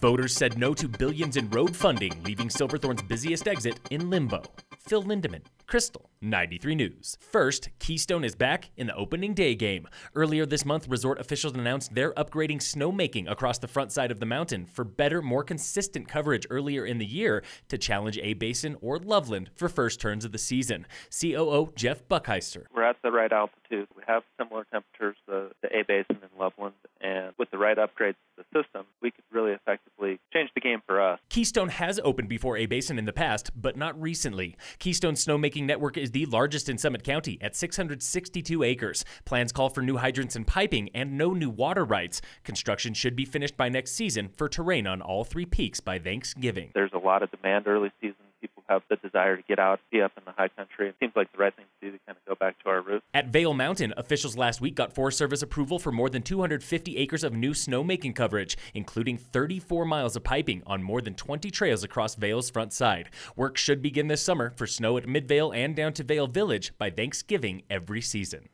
Voters said no to billions in road funding, leaving Silvethorne's busiest exit in limbo. Phil Lindeman, Crystal 93 News. First, Keystone is back in the opening day game. Earlier this month, resort officials announced they're upgrading snowmaking across the front side of the mountain for better, more consistent coverage earlier in the year to challenge A-Basin or Loveland for first turns of the season. COO Jeff Buckheister. We're at the right altitude. We have similar temperatures to A-Basin and Loveland, and with the right upgrades to the system, we could really effectively change the game for us. Keystone has opened before A-Basin in the past, but not recently. Keystone's snowmaking network is the largest in Summit County at 662 acres. Plans call for new hydrants and piping and no new water rights. Construction should be finished by next season for terrain on all three peaks by Thanksgiving. There's a lot of demand early season. People have the desire to get out, be up in the high country. It seems like the right thing to do to kind of go back to our roots. At Vail Mountain, officials last week got Forest Service approval for more than 250 acres of new snowmaking coverage, including 34 miles of piping on more than 20 trails across Vail's front side. Work should begin this summer for snow at Mid-Vail and down to Vail Village by Thanksgiving every season.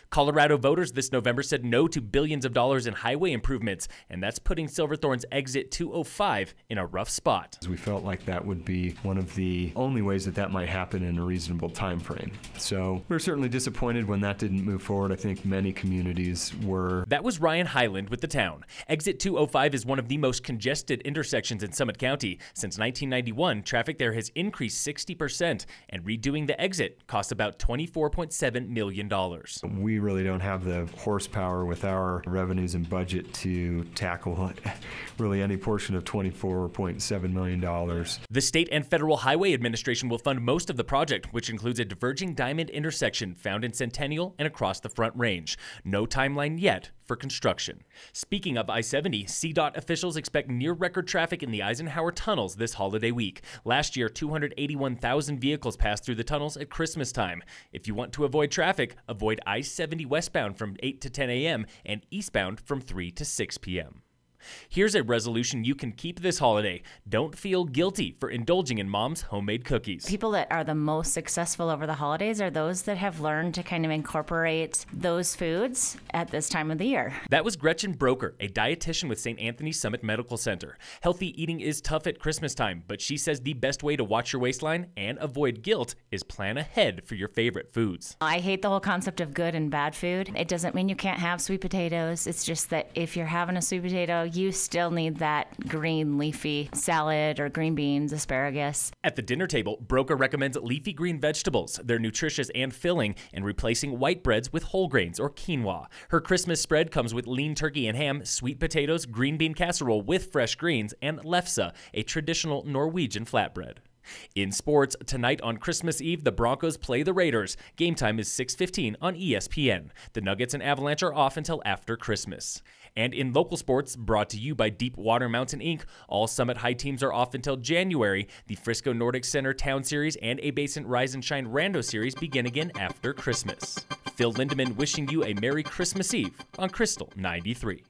Colorado voters this November said no to billions of dollars in highway improvements, and that's putting Silvethorne's exit 205 in a rough spot. We felt like that would be one of the only ways that might happen in a reasonable time frame. So we're certainly disappointed when that didn't move forward. I think many communities were. That was Ryan Highland with the town. Exit 205 is one of the most congested intersections in Summit County. Since 1991, traffic there has increased 60%, and redoing the exit costs about $24.7 million. We really don't have the horsepower with our revenues and budget to tackle really any portion of $24.7 million. The state and federal highway administration will fund most of the project, which includes a diverging diamond intersection found in Centennial and across the Front Range. No timeline yet for construction. Speaking of I-70, CDOT officials expect near-record traffic in the Eisenhower tunnels this holiday week. Last year, 281,000 vehicles passed through the tunnels at Christmas time. If you want to avoid traffic, avoid I-70 westbound from 8 to 10 a.m. and eastbound from 3 to 6 p.m. Here's a resolution you can keep this holiday. Don't feel guilty for indulging in mom's homemade cookies. People that are the most successful over the holidays are those that have learned to kind of incorporate those foods at this time of the year. That was Gretchen Broker, a dietitian with St. Anthony's Summit Medical Center. Healthy eating is tough at Christmas time, but she says the best way to watch your waistline and avoid guilt is plan ahead for your favorite foods. I hate the whole concept of good and bad food. It doesn't mean you can't have sweet potatoes. It's just that if you're having a sweet potato, you still need that green leafy salad or green beans, asparagus. At the dinner table, Broker recommends leafy green vegetables. They're nutritious and filling, and replacing white breads with whole grains or quinoa. Her Christmas spread comes with lean turkey and ham, sweet potatoes, green bean casserole with fresh greens, and lefse, a traditional Norwegian flatbread. In sports, tonight on Christmas Eve, the Broncos play the Raiders. Game time is 6:15 on ESPN. The Nuggets and Avalanche are off until after Christmas. And in local sports, brought to you by Deepwater Mountain Inc., all Summit High teams are off until January. The Frisco Nordic Center Town Series and A-Basin Rise and Shine Rando Series begin again after Christmas. Phil Lindeman wishing you a Merry Christmas Eve on Crystal 93.